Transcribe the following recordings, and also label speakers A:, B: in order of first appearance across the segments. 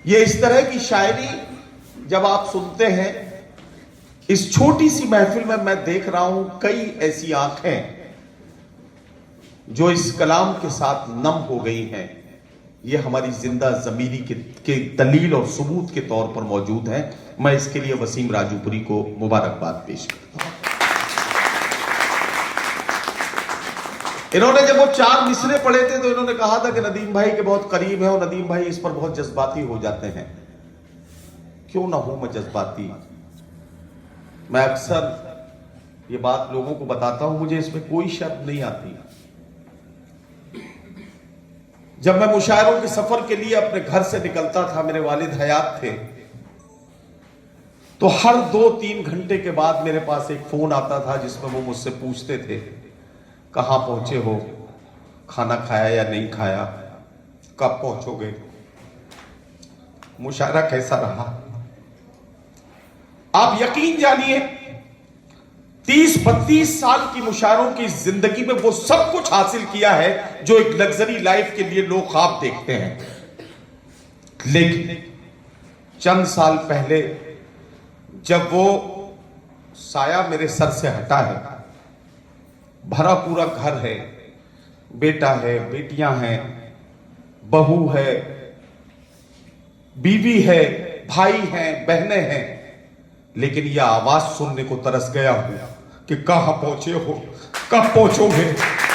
A: ये इस तरह की शायरी जब आप सुनते हैं, इस छोटी सी महफिल में मैं देख रहा हूं कई ऐसी आंखें जो इस कलाम के साथ नम हो गई हैं। ये हमारी जिंदा ज़मीरी के दलील और सबूत के तौर पर मौजूद है। मैं इसके लिए वसीम राजूपुरी को मुबारकबाद पेश करता हूं। इन्होंने जब वो 4 मिसरे पढ़े थे तो इन्होंने कहा था कि नदीम भाई के बहुत करीब है और नदीम भाई इस पर बहुत जज्बाती हो जाते हैं। क्यों ना हूं मैं जज्बाती, मैं अक्सर ये बात लोगों को बताता हूं, मुझे इसमें कोई शर्म नहीं आती। जब मैं मुशायरों के सफर के लिए अपने घर से निकलता था, मेरे वालिद हयात थे, तो हर 2-3 घंटे के बाद मेरे पास एक फोन आता था जिसमें वो मुझसे पूछते थे, कहां पहुंचे हो, खाना खाया या नहीं खाया, कब पहुंचोगे, मुशायरा कैसा रहा। आप यकीन जानिए 30-32 साल की मुशायरों की जिंदगी में वो सब कुछ हासिल किया है जो एक लग्जरी लाइफ के लिए लोग ख्वाब देखते हैं। लेकिन चंद साल पहले जब वो साया मेरे सर से हटा है, भरा पूरा घर है, बेटा है, बेटियां हैं, बहू है, बीवी है, भाई हैं, बहनें हैं, लेकिन यह आवाज सुनने को तरस गया हूं कि कहां पहुंचे हो, कब पहुंचोगे,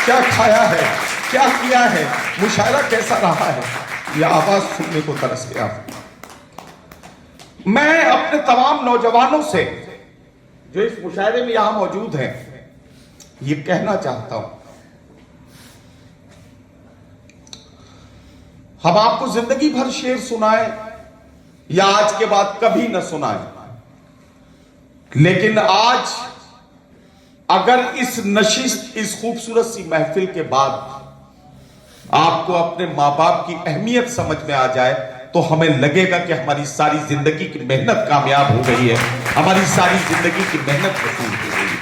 A: क्या खाया है, क्या किया है, मुशायरा कैसा रहा है, यह आवाज सुनने को तरस गया हूं। मैं अपने तमाम नौजवानों से जो इस मुशायरे में यहां मौजूद हैं ये कहना चाहता हूं, हम आपको जिंदगी भर शेर सुनाए या आज के बाद कभी न सुनाए, लेकिन आज अगर इस नशिस्त, इस खूबसूरत सी महफिल के बाद आपको अपने मां बाप की अहमियत समझ में आ जाए तो हमें लगेगा कि हमारी सारी जिंदगी की मेहनत कामयाब हो गई है, हमारी सारी जिंदगी की मेहनत वसूल हो गई है।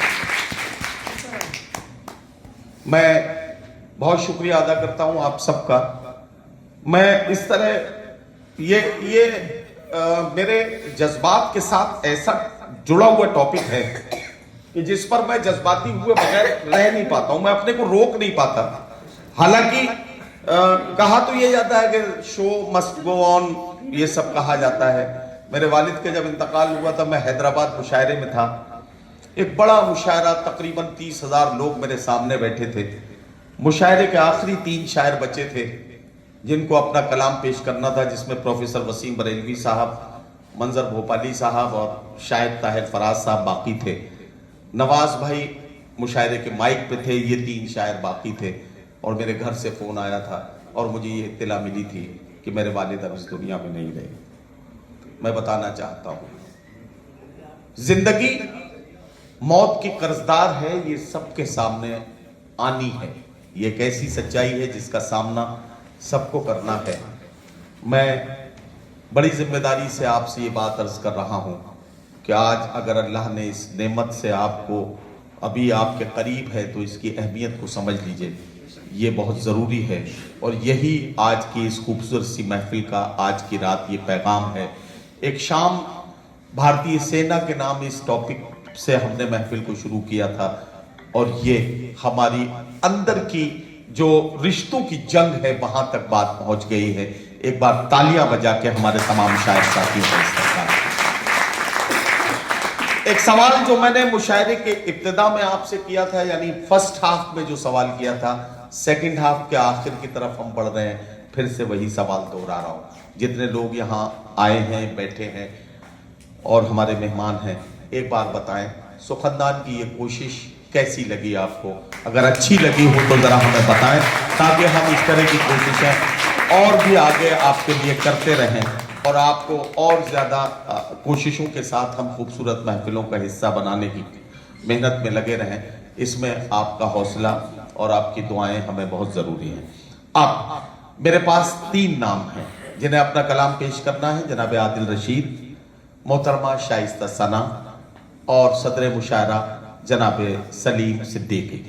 A: मैं बहुत शुक्रिया अदा करता हूं आप सबका। मैं इस तरह ये मेरे जज्बात के साथ ऐसा जुड़ा हुआ टॉपिक है कि जिस पर मैं जज्बाती हुए बगैर रह नहीं पाता हूं, मैं अपने को रोक नहीं पाता। हालांकि कहा तो ये जाता है कि शो मस्ट गो ऑन, ये सब कहा जाता है। मेरे वालिद के जब इंतकाल हुआ था, मैं हैदराबाद मुशायरे में था। एक बड़ा मुशायरा, तकरीबन 30,000 लोग मेरे सामने बैठे थे। मुशायरे के आखिरी 3 शायर बचे थे जिनको अपना कलाम पेश करना था, जिसमें प्रोफेसर वसीम बरेलवी साहब, मंजर भोपाली साहब और शायद ताहिर फराज साहब बाकी थे। नवाज भाई मुशायरे के माइक पे थे, ये 3 शायर बाकी थे। और मेरे घर से फोन आया था और मुझे ये इत्तला मिली थी कि मेरे वालिद अब इस दुनिया में नहीं रहे। मैं बताना चाहता हूं, जिंदगी मौत की कर्जदार है, ये सबके सामने आनी है। ये एक ऐसी सच्चाई है जिसका सामना सबको करना है। मैं बड़ी जिम्मेदारी से आपसे ये बात अर्ज कर रहा हूं कि आज अगर अल्लाह ने इस नेमत से आपको अभी आपके करीब है तो इसकी अहमियत को समझ लीजिए, ये बहुत ज़रूरी है। और यही आज की इस खूबसूरत सी महफिल का, आज की रात, ये पैगाम है। एक शाम भारतीय सेना के नाम इस टॉपिक से हमने महफिल को शुरू किया था और ये हमारी अंदर की जो रिश्तों की जंग है वहां तक बात पहुंच गई है। एक बार तालियां बजा के हमारे तमाम शायर साथियों का इस्तेमाल। एक सवाल जो मैंने मुशायरे के इब्तिदा में आपसे किया था, यानी फर्स्ट हाफ में जो सवाल किया था, सेकंड हाफ के आखिर की तरफ हम बढ़ रहे हैं, फिर से वही सवाल दोहरा रहा हूं। जितने लोग यहाँ आए हैं, बैठे हैं और हमारे मेहमान हैं, एक बार बताएं सुखनदान की ये कोशिश कैसी लगी आपको? अगर अच्छी लगी हो तो जरा हमें बताएं ताकि हम इस तरह की कोशिशें और भी आगे आपके लिए करते रहें और आपको और ज्यादा कोशिशों के साथ हम खूबसूरत महफिलों का हिस्सा बनाने की मेहनत में लगे रहें। इसमें आपका हौसला और आपकी दुआएं हमें बहुत जरूरी हैं। अब मेरे पास 3 नाम हैं जिन्हें अपना कलाम पेश करना है। जनाब आदिल रशीद, मोहतरमा शाइस्ता सना और सदर मुशायरा जनाब सलीम सिद्दीकी।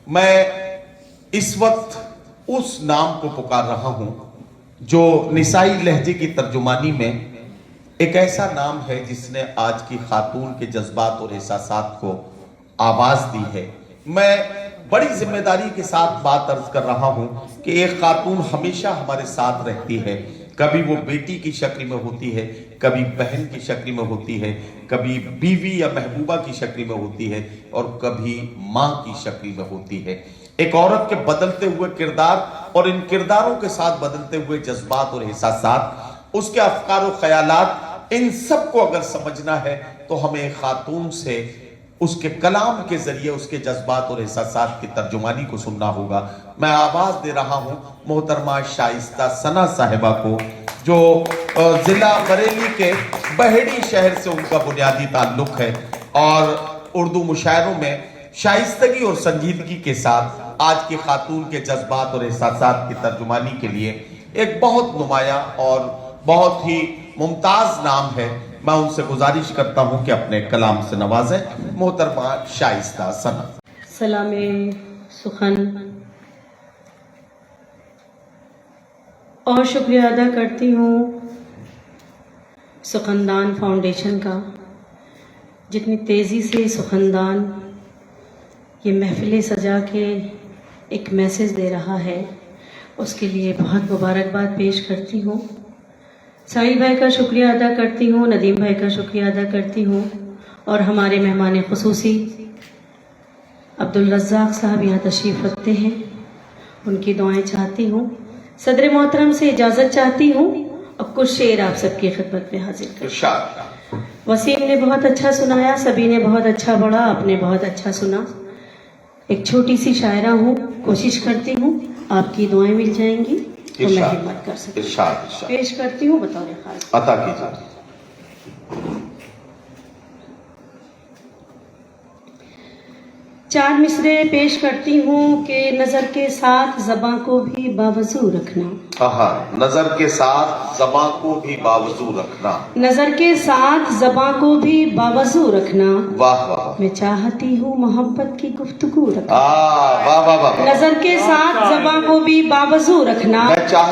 A: मैं इस वक्त उस नाम को पुकार रहा हूं जो निसाई लहजे की तर्जुमानी में एक ऐसा नाम है जिसने आज की खातून के जज्बात और एहसासात को आवाज दी है। मैं बड़ी जिम्मेदारी के साथ बात अर्ज कर रहा हूं कि एक खातून हमेशा हमारे साथ रहती है। कभी वो बेटी की शक्ल में होती है, कभी बहन की शक्ल में होती है, कभी बीवी या महबूबा की शक्ल में होती है और कभी माँ की शक्ल में होती है। एक औरत के बदलते हुए किरदार और इन किरदारों के साथ बदलते हुए जज्बात और एहसासात, उसके अफकार और ख्यालात, इन सब को अगर समझना है तो हमें खातून से उसके कलाम के जरिए उसके जज्बात और एहसासात की तर्जुमानी को सुनना होगा। मैं आवाज दे रहा हूं मोहतरमा शाइस्ता सना साहिबा को, जो जिला बरेली के बहेड़ी शहर से उनका बुनियादी ताल्लुक है और उर्दू मुशायरों में शाइस्तगी और संजीदगी के साथ आज की खातून के जज्बात और एहसासात की तर्जुमानी के लिए एक बहुत नुमाया और बहुत ही मुमताज नाम है। मैं उनसे गुजारिश करता हूं कि अपने कलाम से नवाजें मोहतरमा शाइस्ता सना।
B: सलामे सुखन और शुक्रिया अदा करती हूँ सुखनदान फाउंडेशन का, जितनी तेज़ी से सुखनदान ये महफिलें सजा के एक मैसेज दे रहा है, उसके लिए बहुत मुबारकबाद पेश करती हूँ। साहिल भाई का शुक्रिया अदा करती हूँ, नदीम भाई का शुक्रिया अदा करती हूँ और हमारे मेहमान खुसूसी अब्दुल रज़्ज़ाक़ साहब यहाँ तशरीफ़ रखते हैं, उनकी दुआएं चाहती हूँ। सदर मोहतरम से इजाज़त चाहती हूँ और कुछ शेर आप सबकी खिदमत में हाजिर कर। वसीम ने बहुत अच्छा सुनाया, सभी ने बहुत अच्छा पढ़ा, आपने बहुत अच्छा सुना। एक छोटी सी शायरा हूँ, कोशिश करती हूँ आपकी दुआएं मिल जाएंगी तो मैं हिम्मत कर सकती हूँ। पेश करती हूँ बतौर खास।
A: अता कीजिए।
B: चार मिसरे पेश करती हूँ कि नजर के साथ ज़बां को भी बावजू रखना।
A: नजर के साथ ज़बां को भी बावजू रखना।
B: नजर के साथ ज़बां को भी बावजू रखना।
A: वाह वाह।
B: मैं चाहती हूँ मोहब्बत की गुफ्तगू रखना।
A: वाह वाह वाह।
B: नजर के साथ ज़बां को भी बावजू रखना।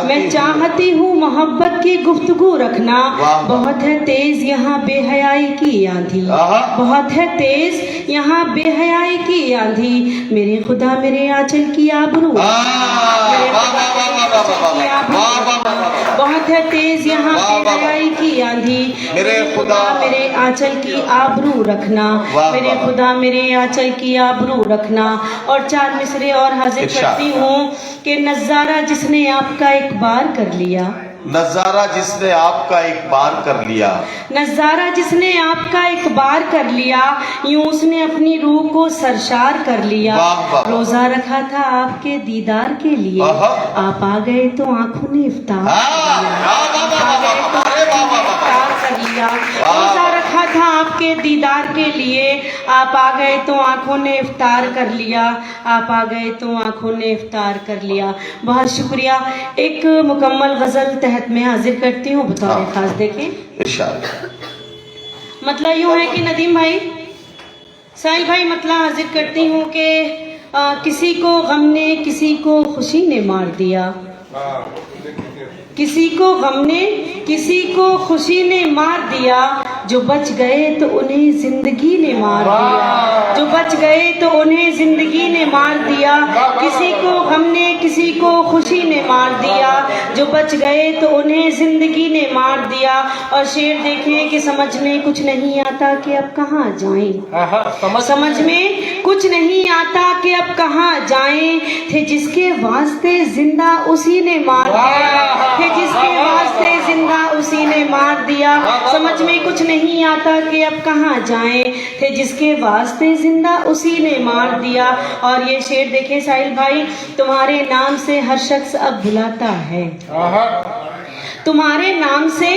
B: मैं चाहती हूँ मोहब्बत की गुफ्तगू रखना। बहुत है तेज यहाँ बेहयाई की आंधी, बहुत है तेज यहाँ बेहयाई की आंधी, मेरे खुदा मेरे आंचल की आबरू, बहुत है तेज यहाँ बेहयाई की आंधी, मेरे खुदा मेरे आंचल की आबरू रखना, मेरे खुदा मेरे आंचल की आबरू रखना। और चार मिसरे और हाजिर करती हूँ कि नज़ारा जिसने आपका एक बार कर लिया,
A: नजारा जिसने आपका एक बार कर लिया,
B: नजारा जिसने आपका एक बार कर लिया, यूं उसने अपनी रूह को सरशार कर लिया। रोजा रखा था आपके दीदार के लिए, आप आ गए तो आंखों ने इफ्तार कर लिया। रोजा रखा था आपके दीदार के लिए, आप आ गए तो आंखों ने इफ्तार कर लिया, आप आ गए तो आंखों ने इफ्तार कर लिया। बहुत शुक्रिया। एक मुकम्मल गजल तहत में हाजिर करती हूँ बतौर खास। देखें मतलब यूँ है कि नदीम भाई, साहिल भाई, मतलब हाजिर करती हूँ कि किसी को गम ने किसी को खुशी ने मार दिया, किसी को गम ने किसी को खुशी ने मार दिया, जो बच गए तो उन्हें जिंदगी ने मार दिया, जो बच गए तो उन्हें जिंदगी ने मार दिया। किसी को गम ने किसी को खुशी ने मार दिया, जो बच गए तो उन्हें जिंदगी ने मार दिया। और शेर देखें कि समझ में कुछ नहीं आता कि अब कहाँ जाएं, समझ में कुछ नहीं आता कि अब कहाँ जाएं, थे जिसके वास्ते जिंदा उसी ने मार दिया, थे जिसके वास्ते जिंदा उसी ने मार दिया। समझ में कुछ नहीं आता कि अब कहाँ जाएं, थे जिसके वास्ते जिंदा उसी ने मार दिया। और ये शेर देखे साहिल भाई, तुम्हारे नाम से हर शख्स अब बुलाता है, तुम्हारे नाम से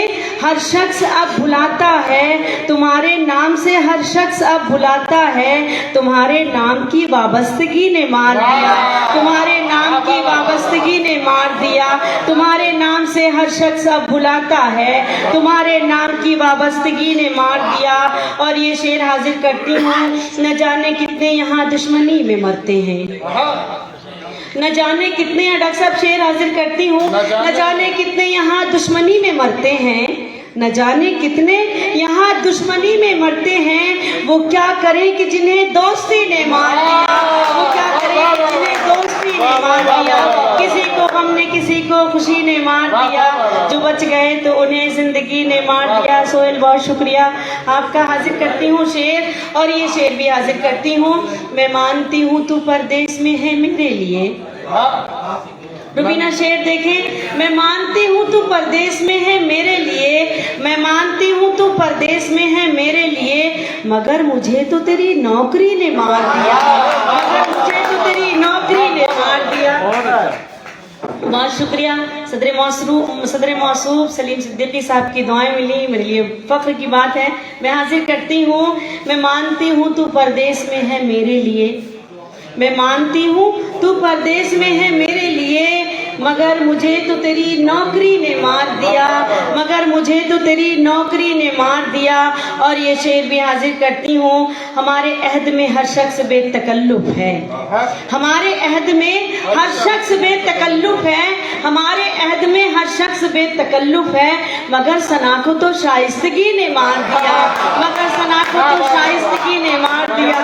B: हर शख्स अब बुलाता है, तुम्हारे नाम से हर शख्स अब बुलाता है, तुम्हारे नाम की वाबस्तगी ने मार दिया, तुम्हारे नाम की वाबस्तगी ने मार दिया। तुम्हारे नाम से हर शख्स अब बुलाता है, तुम्हारे नाम की वाबस्तगी ने मार दिया। और ये शेर हाजिर करती हूँ, न जाने कितने यहाँ दुश्मनी में मरते हैं, न जाने कितने यहाँ डॉक्टर साहब शेर हाजिर करती हूँ, न जाने कितने यहाँ दुश्मनी में मरते हैं, न जाने कितने यहाँ दुश्मनी में मरते हैं। वो क्या करें कि जिन्हें दोस्ती ने मार दिया, वो क्या करें कि जिन्हें दोस्ती ने मार दिया। किसी को गम ने, किसी को खुशी ने मार दिया, जो बच गए तो उन्हें जिंदगी ने मार दिया। सोहेल बहुत शुक्रिया आपका। हाजिर करती हूँ शेर, और ये शेर भी हाजिर करती हूँ। मैं मानती हूँ तू परदेश में है मेरे लिए। रुबीना शेर देखें। मैं मानती हूँ तू परदेश में है मेरे लिए, मैं मानती हूँ तू परदेश में है मेरे लिए, मगर मुझे तो तेरी नौकरी ने मार दिया, मगर मुझे तो तेरी नौकरी ने मार दिया। बहुत शुक्रिया। सदर मौसूफ सलीम सिद्दीकी साहब की दुआएं मिली, मेरे लिए फख्र की बात है। मैं हाजिर करती हूँ। मैं मानती हूँ तू परदेश में है मेरे लिए, मैं मानती हूँ तू परदेश में है मेरे लिए, मगर मुझे तो तेरी नौकरी ने मार दिया, मगर मुझे तो तेरी नौकरी ने मार दिया। और ये शेर भी हाजिर करती हूँ। हमारे अहद में हर शख्स बेतकल्लुफ है, हमारे अहद में हर शख्स बेतकल्लुफ है, हमारे अहद में हर शख्स बेतकल्लुफ है, मगर सना को तो शाइस्तगी ने मार दिया, मगर सना को तो शाइस्तगी ने मार दिया।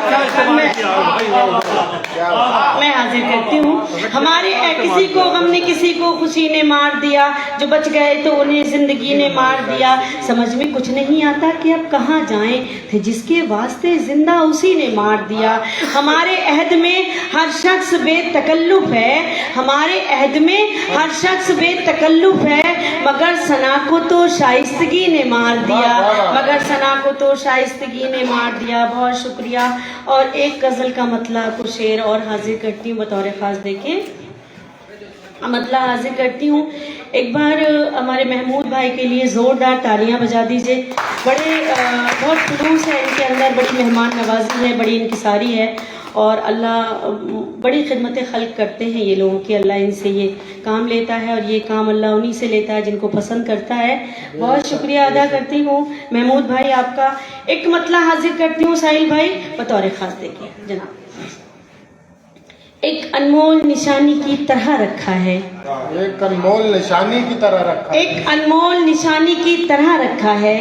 B: मैं हाजिर करती हूँ। हमारे किसी को गम ने, किसी को खुशी ने मार दिया, जो बच गए तो उन्हें जिंदगी ने मार दिया। समझ में कुछ नहीं आता कि अब कहाँ जाएं, थे जिसके वास्ते जिंदा उसी ने मार दिया। हमारे अहद में हर शख्स बेतकल्लुफ है, हमारे अहद में हर शख्स बेतकल्लुफ है, मगर सना को तो शाइस्तगी ने मार दिया, मगर सना को तो शाइस्तगी ने मार दिया। बहुत शुक्रिया। और एक गजल का मतला को शेर और हाजिर करती हूँ बतौर खास। देखें मतला हाजिर करती हूँ। एक बार हमारे महमूद भाई के लिए ज़ोरदार तालियां बजा दीजिए। बहुत खुलूस है इनके अंदर, बड़ी मेहमान नवाजी है, बड़ी इनकिसारी है, और अल्लाह बड़ी खिदमत खल्क करते हैं ये लोगों की। अल्लाह इनसे ये काम लेता है, और ये काम अल्लाह उन्हीं से लेता है जिनको पसंद करता है। बहुत शुक्रिया अदा करती हूँ महमूद भाई आपका। एक मतला हाजिर करती हूँ साहिल भाई बतौर खास। देखिए जनाब, एक अनमोल निशानी की तरह रखा है,
C: एक अनमोल निशानी की तरह रखा है,
B: एक अनमोल निशानी की तरह रखा है,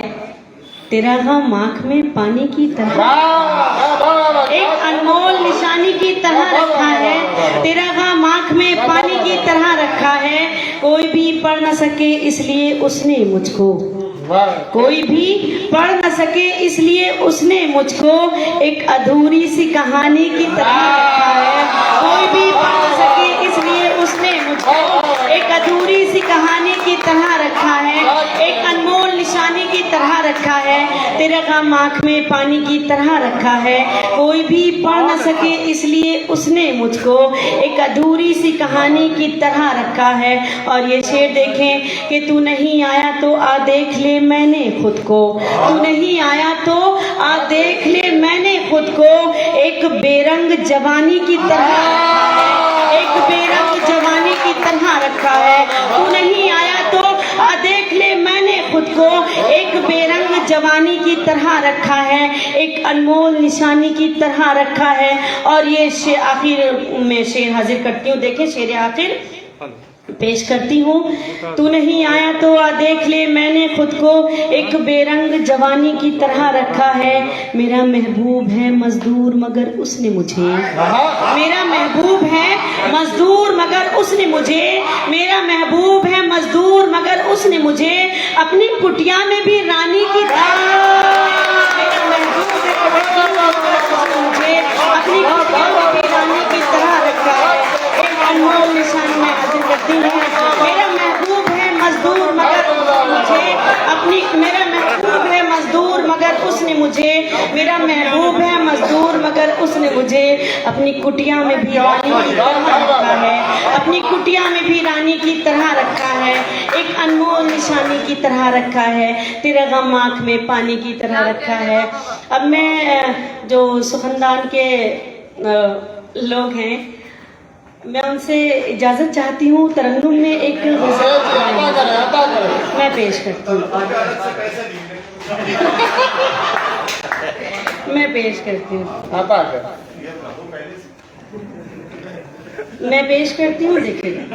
B: तेरा गम आँख में पानी की तरह, एक अनमोल निशानी की तरह रखा है, तेरा गम आँख में पानी की तरह रखा है। कोई भी पढ़ न सके इसलिए उसने मुझको, कोई भी पढ़ न सके इसलिए उसने मुझको एक अधूरी सी कहानी की तरह रखा है। कोई भी पढ़ न सके इसलिए उसने मुझको एक अधूरी सी कहानी की तरह रखा है, एक अनमोल निशानी की तरह रखा है, तेरा गम आँख में पानी की तरह रखा है। कोई भी पढ़ न सके इसलिए उसने मुझको एक अधूरी सी कहानी की तरह रखा है। और ये शेर देखें कि तू नहीं आया तो आ देख ले मैंने खुद को, तू नहीं आया तो आ देख ले मैंने खुद को, एक बेरंग जवानी की तरह रखा है, एक बेरंग जवानी की तरह रखा है। तू नहीं आया तो आ देख ले मैंने खुद को, एक बेरंग जवानी की तरह रखा है, एक अनमोल निशानी की तरह रखा है। और ये आखिर में शेर हाजिर करती हूँ। देखें शेर आखिर पेश करती हूँ। तू नहीं आया तो आ देख ले मैंने खुद को, एक बेरंग जवानी की तरह रखा है। मेरा महबूब है मजदूर मगर उसने मुझे, मेरा महबूब है मजदूर मगर उसने मुझे, मेरा महबूब है मजदूर मगर उसने मुझे अपनी कुटिया में भी रानी की तरह, मेरा महबूब है मुझे अपनी कुटिया में भी रानी की तरह रखा है। एक अनमोल निशानी में हाजिर करती हूँ। मेरा महबूब है मजदूर मगर मुझे अपनी, मेरा महबूब है मजदूर मगर उसने मुझे, मेरा महबूब है मजदूर मगर उसने मुझे अपनी कुटिया में भी रानी की तरह रखा है, अपनी कुटिया में भी रानी की तरह रखा है, एक अनमोल निशानी की तरह रखा है, तेरा गम आँख में पानी की तरह रखा है। अब मैं जो सुखनदान के लोग हैं, मैं उनसे इजाजत चाहती हूँ। तरन्नुम में एक मैं पेश करती हूँ, मैं पेश करती हूँ। मैं पेश करती हूँ, देखिए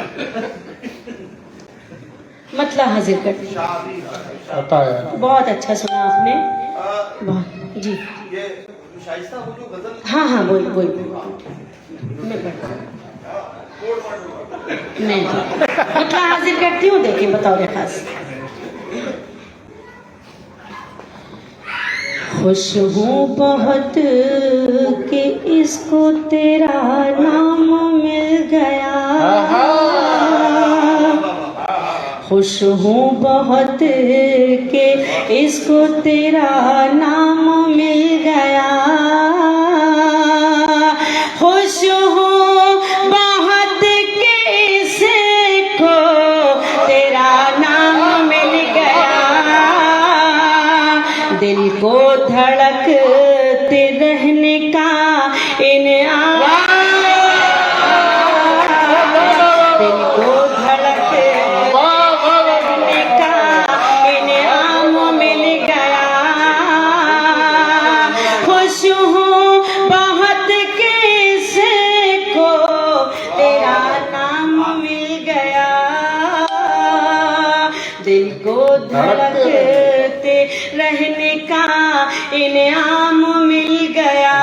B: मतला हाजिर करती हूँ।
C: पता है।
B: बहुत अच्छा सुना आपने, बहुत जी।
A: ये शाइस्ता वो जो गजल
B: हाँ हाँ बोल बोल मैं पढ़ती हूँ। नहीं मतला हाजिर करती हूँ, देखिए बतौर खास। खुश हूँ बहुत कि इसको तेरा नाम मिल गया, खुश हूँ बहुत कि इसको तेरा नाम मिल गया, खुश हूँ बहुत कि इसको तेरा नाम मिल गया, दिल को धड़कते रहने का इनाम, दिल को धड़कते रहने का इनाम मिल गया, खुश हूँ बहुत कि इसको तेरा नाम मिल गया, दिल को धड़कते रहने का इनाम मिल गया।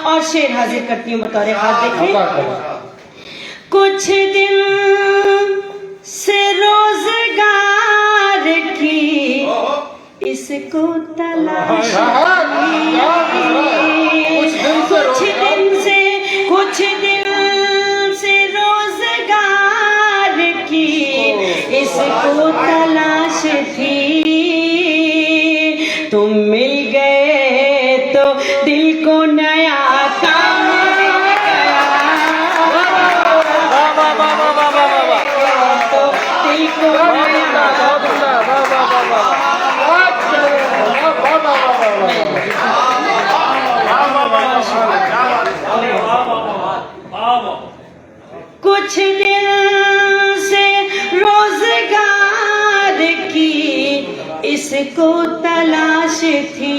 B: और शेर हाजिर करती हूँ बतौर खास, देखिए। कुछ दिन से रोजगार की इसको तलाश कुछ दिन से रोजगार की इसको तलाश थी, तुम मिल गए तो दिल को नया काम मिल गया, तो दिल को नया कुछ दिन से रोजगार की इसको तलाश थी,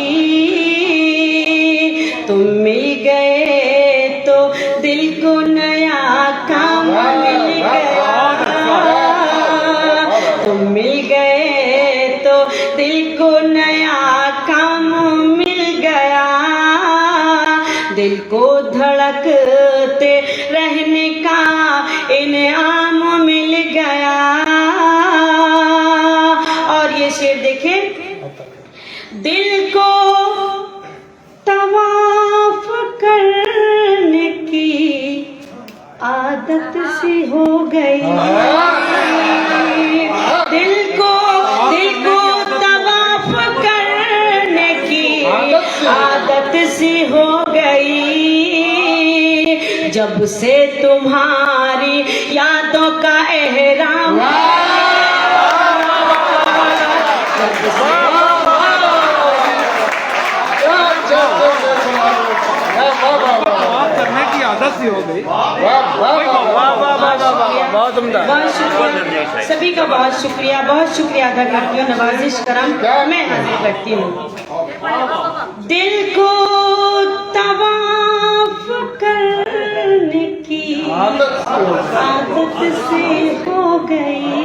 B: तुम मिल गए तो दिल को नया काम मिल गया, तुम मिल गए तो दिल को नया काम मिल गया, दिल को धड़कते रहने का इनाम मिल गया। और ये शेर देखें, दिल को तवाफ करने की आदत सी हो गई, दिल को तवाफ करने की आदत सी हो गई, जब से तुम्हारी यादों का एहराम,
D: करने की आदत सी हो गई। बहुत उम्दा,
B: बहुत शुक्रिया सभी का, बहुत शुक्रिया अदा करती हूँ। नवाजिश करम मैं हाजिर करती हूँ। दिल को तवाफ करने की आदत से हो गई,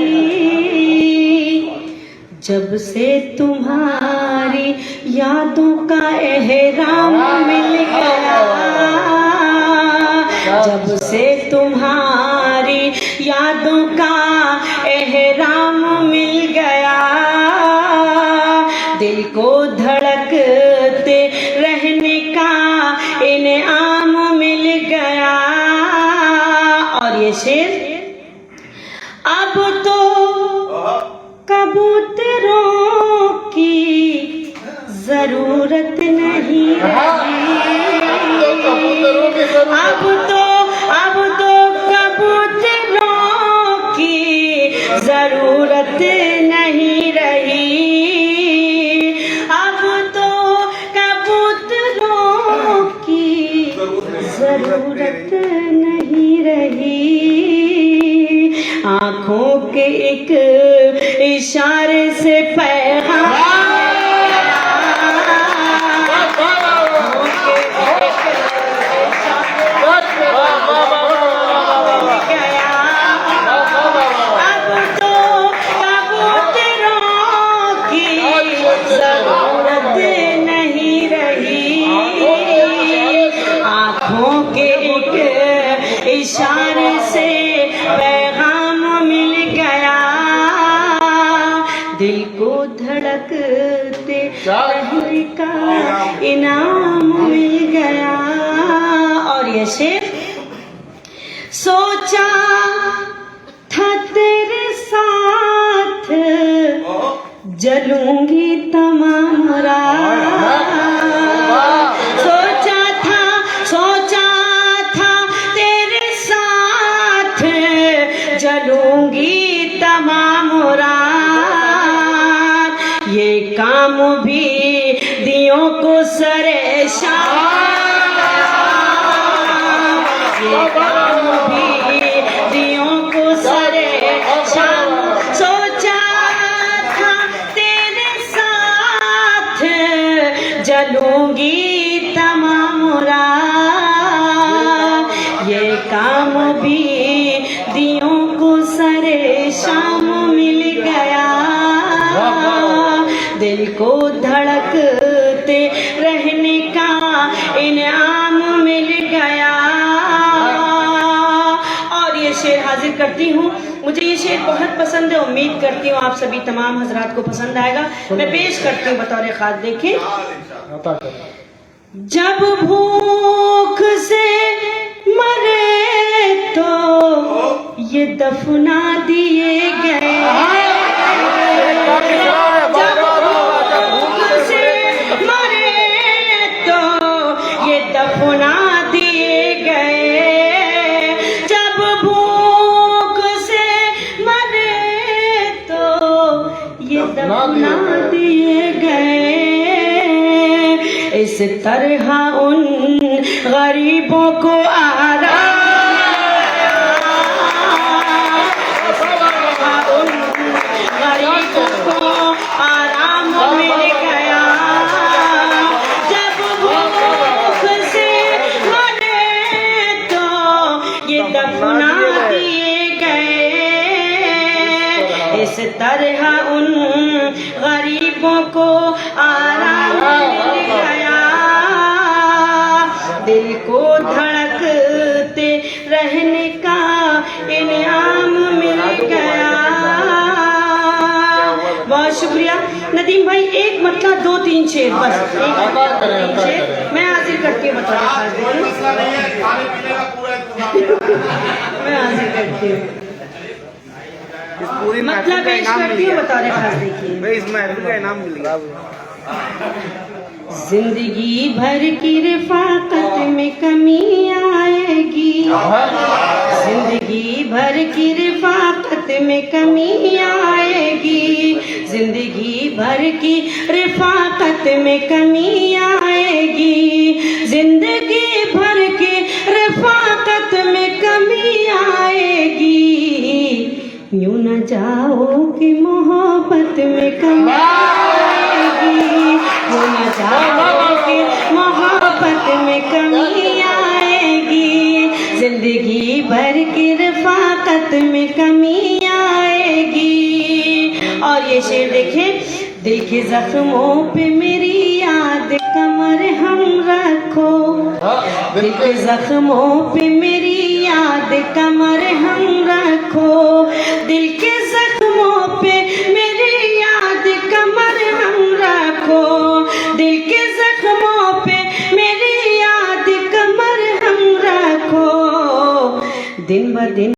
B: जब से तुम्हारी यादों का एहराम मिल गया, जब से तुम्हारी यादों का एहराम मिल गया, दिल को धड़कते रहने का इनाम मिल गया। और ये शेर, अब तो कबूतरों की जरूरत नहीं रही, अब तो कबूतरों की जरूरत नहीं रही, अब तो कबूतरों की जरूरत नहीं रही, आँखों के एक इशारे से पैगाम, आँखों के एक इशारे आँखों के एक इशारे से पैगाम मिल गया, दिल को धड़कते रहने का इनाम मिल गया। और ये शेर, सोचा था तेरे साथ जलूंगी तमाम रात, सोचा था तेरे साथ जलूंगी तमाम रात, ये काम भी दियों को सरे शाम, ये काम भी दियों को सरे शाम, सोचा था तेरे साथ जलूंगी तमाम रात, ये काम भी दियों को सरे शाम मिल गया, दिल को धड़कते रहने का इनाम मिल गया। और ये शेर हाजिर करती हूँ, मुझे ये शेर बहुत पसंद है, उम्मीद करती हूँ आप सभी तमाम हजरात को पसंद आएगा। मैं पेश करती हूँ बतौर खास, देखें। जब भूख से मरे तो ये दफना दिए गए, जब भूख से मरे तो ये दफना दिए गए, जब भूख से मरे तो ये दफना दिए गए। इस तरह उन गरीबों को आराम, उन गरीबों को आराम मिल गया, जब भूख से मरे तो ये दफना दिए गए। इस तरह उन गरीबों को आराम मिल गया, दिल को धड़कते रहने का इनाम मिल गया। बहुत शुक्रिया नदीम भाई, एक मतलब 2-3 शेर बस, एक शेर मैं हाजिर करती हूँ बता मैं हाजिर करती हूँ, मतलब पेश करती हूँ बता खास। देखिए
D: इस महफिल का इनाम मिल गया।
B: जिंदगी भर की रफाकत में कमी आएगी, जिंदगी भर की रफाकत में कमी आएगी, जिंदगी भर की रफाकत में कमी आएगी, जिंदगी भर की रफाकत में कमी आएगी। यूं न जाओ कि मोहब्बत में कमी आएगी, यूं न जाओ कि मोहब्बत में कमी आएगी, जिंदगी भर की रफाकत में कमी आएगी। और ये शेर देखें, दिल के जख्मों पे मेरी याद कमर हम रखो, दिल के जख्मों पे मेरी याद कमर हम रखो, दिल के जख्मों पे मेरी याद कमर हम रखो, दिल के जख्मों पे मेरी याद कमर हम रखो, दिन ब दिन